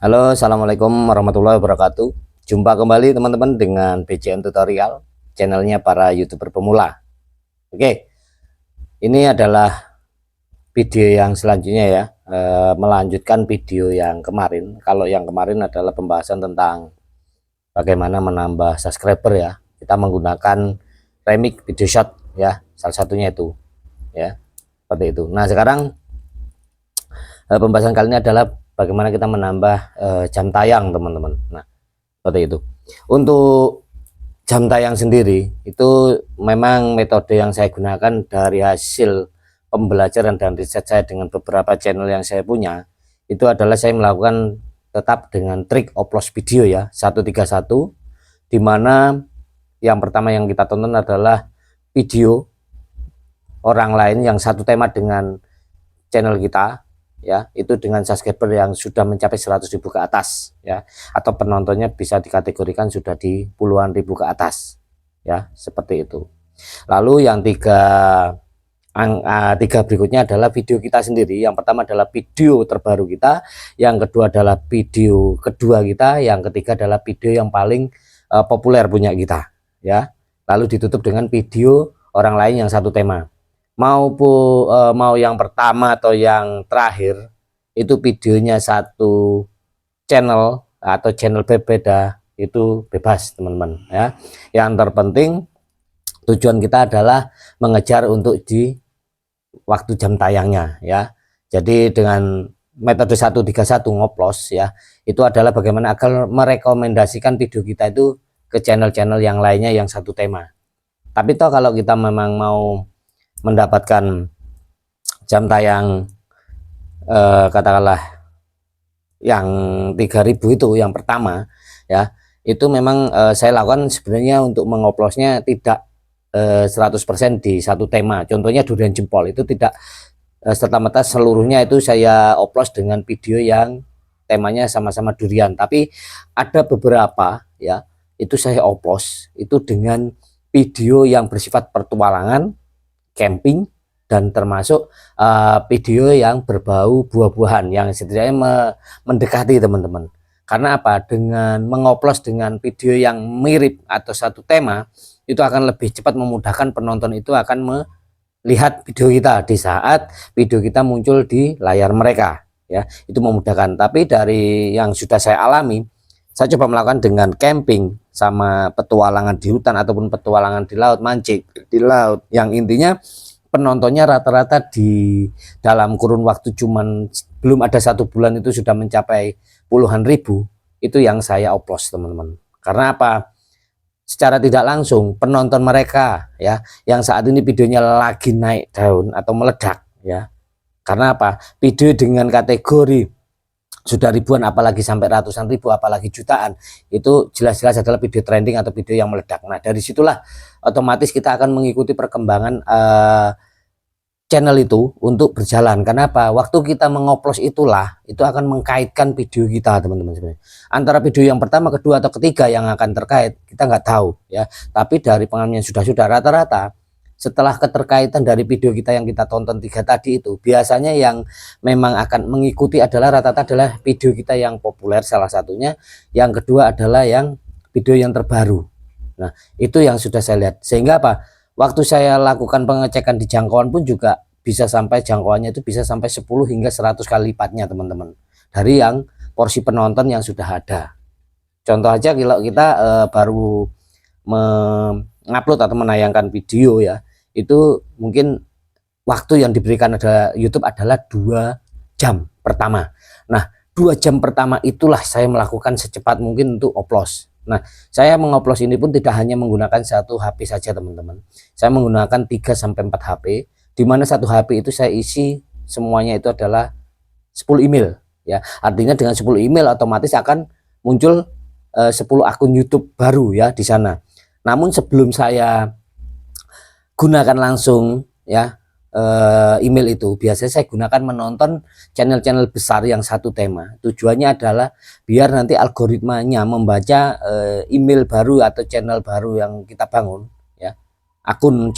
Halo, assalamualaikum warahmatullahi wabarakatuh. Jumpa kembali teman-teman dengan BCM Tutorial, channelnya para YouTuber pemula. Oke, ini adalah video yang selanjutnya ya, melanjutkan video yang kemarin. Kalau yang kemarin adalah pembahasan tentang bagaimana menambah subscriber ya. Kita menggunakan remix video shot ya, salah satunya itu ya, seperti itu. Nah sekarang pembahasan kali ini adalah bagaimana kita menambah jam tayang teman-teman. Nah seperti itu. Untuk jam tayang sendiri itu memang metode yang saya gunakan dari hasil pembelajaran dan riset saya dengan beberapa channel yang saya punya. Itu adalah saya melakukan tetap dengan trik oplos video ya 131, dimana yang pertama yang kita tonton adalah video orang lain yang satu tema dengan channel kita ya, itu dengan subscriber yang sudah mencapai 100.000 ke atas ya, atau penontonnya bisa dikategorikan sudah di puluhan ribu ke atas ya, seperti itu. Lalu yang tiga berikutnya adalah video kita sendiri. Yang pertama adalah video terbaru kita, yang kedua adalah video kedua kita, yang ketiga adalah video yang paling populer punya kita ya, lalu ditutup dengan video orang lain yang satu tema. Mau yang pertama atau yang terakhir itu videonya satu channel atau channel berbeda, itu bebas teman-teman ya. Yang terpenting tujuan kita adalah mengejar untuk di waktu jam tayangnya ya. Jadi dengan metode 131 ngoplos ya, itu adalah bagaimana agar merekomendasikan video kita itu ke channel-channel yang lainnya yang satu tema. Tapi toh kalau kita memang mau mendapatkan jam tayang katakanlah yang 3000 itu yang pertama ya, itu memang saya lakukan sebenarnya untuk mengoplosnya tidak 100% di satu tema. Contohnya durian jempol itu tidak serta-merta seluruhnya itu saya oplos dengan video yang temanya sama-sama durian, tapi ada beberapa ya itu saya oplos itu dengan video yang bersifat pertualangan, camping, dan termasuk video yang berbau buah-buahan yang setidaknya mendekati teman-teman. Karena apa? Dengan mengoplos dengan video yang mirip atau satu tema, itu akan lebih cepat memudahkan penonton itu akan melihat video kita di saat video kita muncul di layar mereka ya, itu memudahkan. Tapi dari yang sudah saya alami, saya coba melakukan dengan camping sama petualangan di hutan ataupun petualangan di laut, mancing di laut, yang intinya penontonnya rata-rata di dalam kurun waktu cuman belum ada 1 bulan itu sudah mencapai puluhan ribu. Itu yang saya oplos teman-teman. Karena apa? Secara tidak langsung penonton mereka ya, yang saat ini videonya lagi naik daun atau meledak ya. Karena apa? Video dengan kategori sudah ribuan, apalagi sampai ratusan ribu, apalagi jutaan, itu jelas-jelas adalah video trending atau video yang meledak. Nah dari situlah otomatis kita akan mengikuti perkembangan channel itu untuk berjalan. Kenapa? Waktu kita mengoplos itulah itu akan mengkaitkan video kita teman-teman. Sebenarnya antara video yang pertama, kedua, atau ketiga yang akan terkait kita nggak tahu ya, tapi dari pengalaman yang sudah rata-rata setelah keterkaitan dari video kita yang kita tonton 3 tadi itu, biasanya yang memang akan mengikuti adalah rata-rata adalah video kita yang populer salah satunya, yang kedua adalah yang video yang terbaru. Nah itu yang sudah saya lihat, sehingga apa, waktu saya lakukan pengecekan di jangkauan pun juga bisa sampai jangkauannya itu bisa sampai 10 hingga 100 kali lipatnya teman-teman, dari yang porsi penonton yang sudah ada. Contoh aja kalau kita baru mengupload atau menayangkan video ya, itu mungkin waktu yang diberikan ada YouTube adalah 2 jam pertama. Nah 2 jam pertama itulah saya melakukan secepat mungkin untuk oplos. Nah saya mengoplos ini pun tidak hanya menggunakan satu HP saja teman-teman, saya menggunakan 3-4 HP, dimana satu HP itu saya isi semuanya itu adalah 10 email ya. Artinya dengan 10 email otomatis akan muncul 10 akun YouTube baru ya di sana. Namun sebelum saya gunakan langsung ya email itu, biasanya saya gunakan menonton channel-channel besar yang satu tema. Tujuannya adalah biar nanti algoritmanya membaca email baru atau channel baru yang kita bangun ya, akun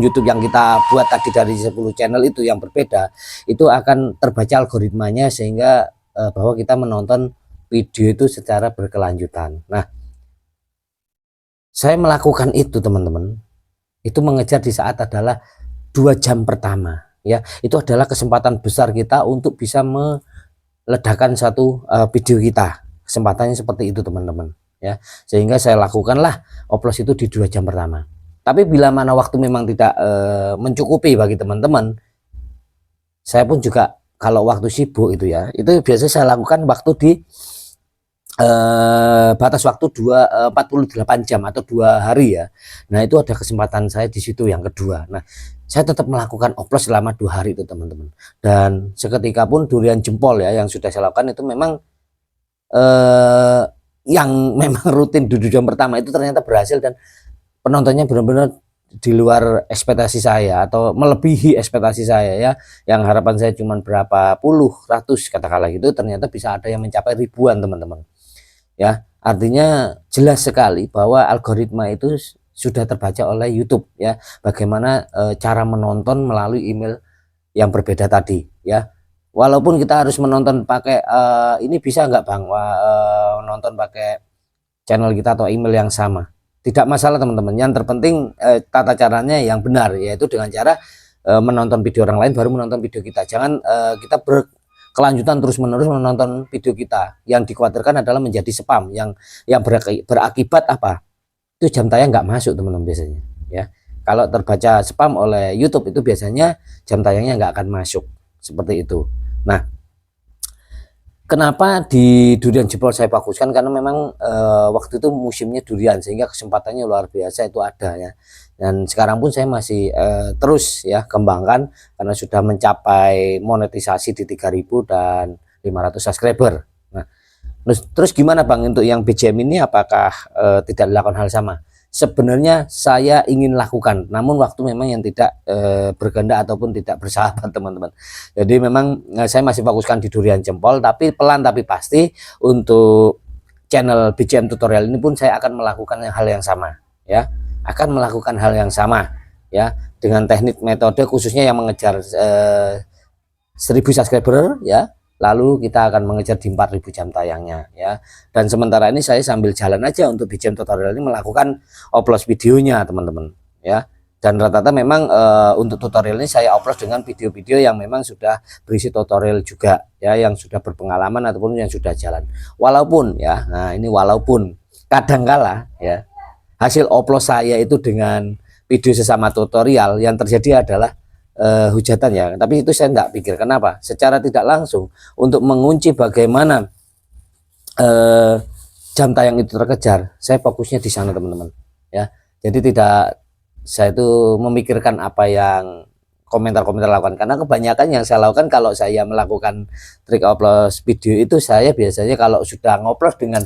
YouTube yang kita buat tadi dari 10 channel itu yang berbeda, itu akan terbaca algoritmanya sehingga bahwa kita menonton video itu secara berkelanjutan. Nah, saya melakukan itu teman-teman, itu mengejar di saat adalah 2 jam pertama ya, itu adalah kesempatan besar kita untuk bisa meledakan satu video kita. Kesempatannya seperti itu teman-teman ya, sehingga saya lakukanlah oplos itu di 2 jam pertama. Tapi bila mana waktu memang tidak mencukupi bagi teman-teman, saya pun juga kalau waktu sibuk itu ya, itu biasanya saya lakukan waktu di batas waktu 48 jam atau 2 hari ya. Nah itu ada kesempatan saya di situ yang kedua. Nah saya tetap melakukan oplos selama 2 hari itu teman-teman. Dan seketika pun durian jempol ya yang sudah saya lakukan itu memang yang memang rutin di 2 jam pertama itu ternyata berhasil, dan penontonnya benar-benar di luar ekspektasi saya atau melebihi ekspektasi saya ya. Yang harapan saya cuma berapa puluh ratus katakanlah gitu, ternyata bisa ada yang mencapai ribuan teman-teman ya. Artinya jelas sekali bahwa algoritma itu sudah terbaca oleh YouTube ya, bagaimana cara menonton melalui email yang berbeda tadi ya. Walaupun kita harus menonton pakai ini bisa nggak Bang, nonton pakai channel kita atau email yang sama, tidak masalah teman-teman. Yang terpenting tata caranya yang benar, yaitu dengan cara menonton video orang lain baru menonton video kita. Jangan kita berkelanjutan terus-menerus menonton video kita. Yang dikhawatirkan adalah menjadi spam yang berakibat apa? Itu jam tayang nggak masuk teman-teman biasanya ya. Kalau terbaca spam oleh YouTube itu biasanya jam tayangnya nggak akan masuk seperti itu. Nah, kenapa di durian jempol saya fokuskan? Karena memang waktu itu musimnya durian, sehingga kesempatannya luar biasa itu ada ya. Dan sekarang pun saya masih terus ya kembangkan, karena sudah mencapai monetisasi di 3.000 dan 500 subscriber. Nah, terus gimana Bang untuk yang BGM ini, apakah tidak dilakukan hal sama? Sebenarnya saya ingin lakukan, namun waktu memang yang tidak berkehendak ataupun tidak bersahabat teman-teman. Jadi memang saya masih fokuskan di durian jempol, tapi pelan tapi pasti untuk channel BGM tutorial ini pun saya akan melakukan hal yang sama ya, akan melakukan hal yang sama ya, dengan teknik metode khususnya yang mengejar 1.000 subscriber ya. Lalu kita akan mengejar di 4.000 jam tayangnya ya. Dan sementara ini saya sambil jalan aja untuk BGM tutorial ini melakukan upload videonya teman-teman ya. Dan rata-rata memang untuk tutorial ini saya upload dengan video-video yang memang sudah berisi tutorial juga ya, yang sudah berpengalaman ataupun yang sudah jalan. Walaupun ya, nah ini walaupun kadangkala ya hasil upload saya itu dengan video sesama tutorial, yang terjadi adalah hujatan ya. Tapi itu saya enggak pikir, kenapa? Secara tidak langsung untuk mengunci bagaimana jam tayang itu terkejar, saya fokusnya di sana teman-teman ya. Jadi tidak saya itu memikirkan apa yang komentar-komentar lakukan, karena kebanyakan yang saya lakukan kalau saya melakukan trik upload video itu, saya biasanya kalau sudah ngupload dengan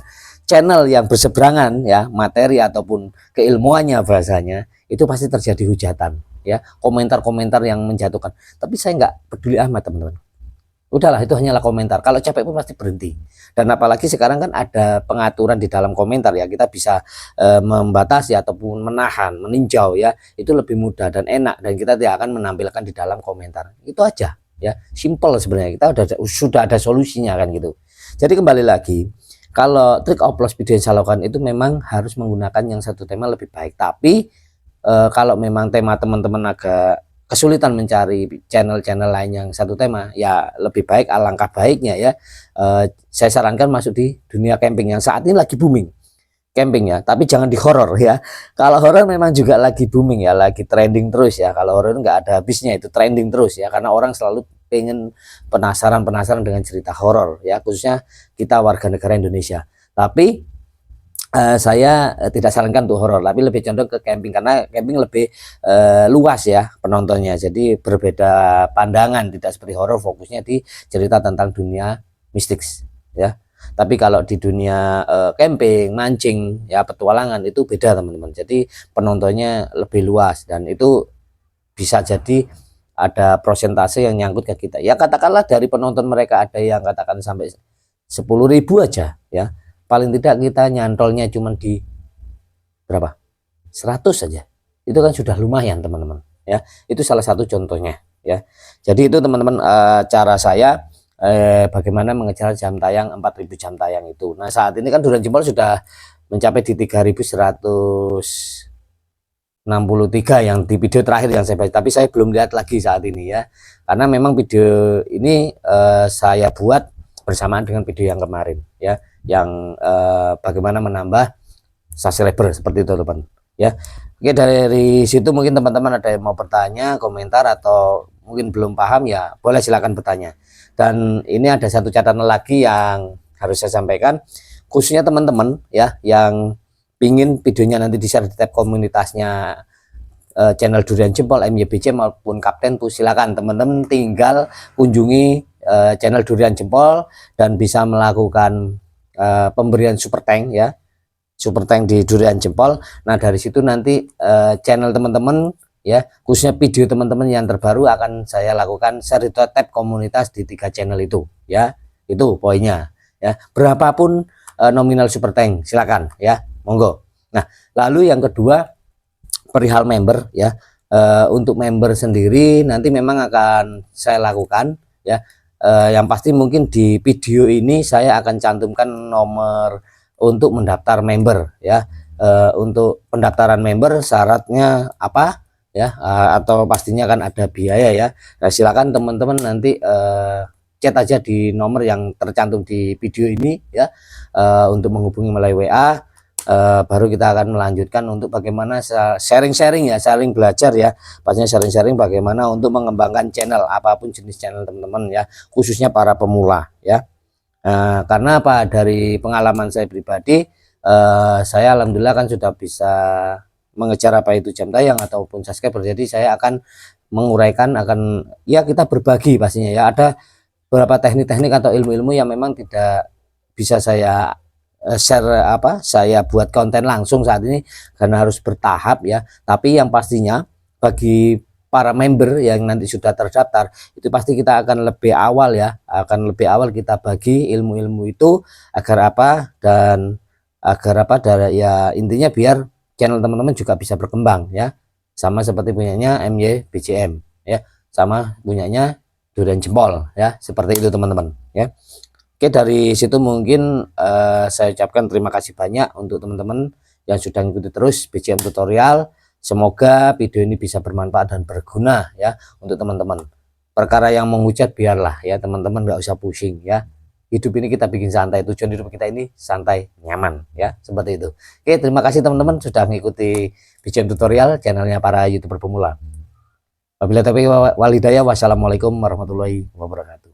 channel yang berseberangan ya, materi ataupun keilmuannya bahasanya, itu pasti terjadi hujatan ya, komentar-komentar yang menjatuhkan. Tapi saya nggak peduli amat teman-teman, udahlah itu hanyalah komentar, kalau capek pun pasti berhenti. Dan apalagi sekarang kan ada pengaturan di dalam komentar ya, kita bisa membatasi ataupun menahan, meninjau ya, itu lebih mudah dan enak, dan kita tidak akan menampilkan di dalam komentar. Itu aja ya, simple sebenarnya, kita sudah ada solusinya kan gitu. Jadi kembali lagi, kalau trik upload video yang saya lakukan itu memang harus menggunakan yang satu tema lebih baik. Tapi kalau memang tema teman-teman agak kesulitan mencari channel-channel lain yang satu tema, ya lebih baik, alangkah baiknya ya saya sarankan masuk di dunia camping yang saat ini lagi booming, camping ya. Tapi jangan di horor ya. Kalau horor memang juga lagi booming ya, lagi trending terus ya. Kalau horor nggak ada habisnya, itu trending terus ya, karena orang selalu pengen penasaran dengan cerita horor ya, khususnya kita warga negara Indonesia. Tapi saya tidak sarankan untuk horor, tapi lebih condong ke camping, karena camping lebih luas ya penontonnya, jadi berbeda pandangan, tidak seperti horor fokusnya di cerita tentang dunia mistik ya. Tapi kalau di dunia camping, mancing ya, petualangan, itu beda teman-teman, jadi penontonnya lebih luas, dan itu bisa jadi ada persentase yang nyangkut ke kita ya. Katakanlah dari penonton mereka ada yang katakan sampai 10.000 aja ya, paling tidak kita nyantolnya cuma di berapa, 100 saja, itu kan sudah lumayan teman-teman ya. Itu salah satu contohnya ya. Jadi itu teman-teman cara saya bagaimana mengejar jam tayang 4000 jam tayang itu. Nah saat ini kan durian jempol sudah mencapai di 3163 yang di video terakhir yang saya baca, tapi saya belum lihat lagi saat ini ya, karena memang video ini saya buat bersamaan dengan video yang kemarin ya, yang bagaimana menambah subscriber seperti itu teman ya. Oke, dari situ mungkin teman-teman ada yang mau bertanya, komentar, atau mungkin belum paham ya boleh silakan bertanya. Dan ini ada satu catatan lagi yang harus saya sampaikan, khususnya teman-teman ya yang pingin videonya nanti di share di tab komunitasnya channel Durian Jempol MYBC maupun Kapten tuh, silakan teman-teman tinggal kunjungi channel Durian Jempol dan bisa melakukan pemberian super tank ya, super tank di Durian Jempol. Nah dari situ nanti channel teman-teman ya, khususnya video teman-teman yang terbaru akan saya lakukan share di tab komunitas di 3 channel itu ya, itu poinnya ya. Berapapun nominal super tank silakan ya, monggo. Nah lalu yang kedua perihal member ya, untuk member sendiri nanti memang akan saya lakukan ya. Yang pasti mungkin di video ini saya akan cantumkan nomor untuk mendaftar member ya. Untuk pendaftaran member syaratnya apa ya, atau pastinya kan ada biaya ya. Nah, silakan teman-teman nanti chat aja di nomor yang tercantum di video ini ya, untuk menghubungi melalui WA. Baru kita akan melanjutkan untuk bagaimana sharing-sharing ya, saling belajar ya, pastinya sharing-sharing bagaimana untuk mengembangkan channel apapun jenis channel teman-teman ya, khususnya para pemula ya. Karena apa, dari pengalaman saya pribadi, saya alhamdulillah kan sudah bisa mengejar apa itu jam tayang ataupun subscriber, jadi saya akan menguraikan, akan ya kita berbagi pastinya ya, ada beberapa teknik-teknik atau ilmu-ilmu yang memang tidak bisa saya share saya buat konten langsung saat ini karena harus bertahap ya. Tapi yang pastinya bagi para member yang nanti sudah terdaftar itu pasti kita akan lebih awal ya, akan lebih awal kita bagi ilmu-ilmu itu agar dan dari ya intinya biar channel teman-teman juga bisa berkembang ya, sama seperti punyanya MYBCM ya, sama punyanya Durian Jempol ya, seperti itu teman-teman ya. Oke, dari situ mungkin saya ucapkan terima kasih banyak untuk teman-teman yang sudah mengikuti terus BCM tutorial. Semoga video ini bisa bermanfaat dan berguna ya untuk teman-teman. Perkara yang menghujat biarlah ya teman-teman, nggak usah pusing ya. Hidup ini kita bikin santai, tujuan hidup kita ini santai, nyaman ya, seperti itu. Oke, terima kasih teman-teman sudah mengikuti BCM tutorial channelnya para YouTuber pemula. Wabillahi taufiq wal hidayah, wassalamualaikum warahmatullahi wabarakatuh.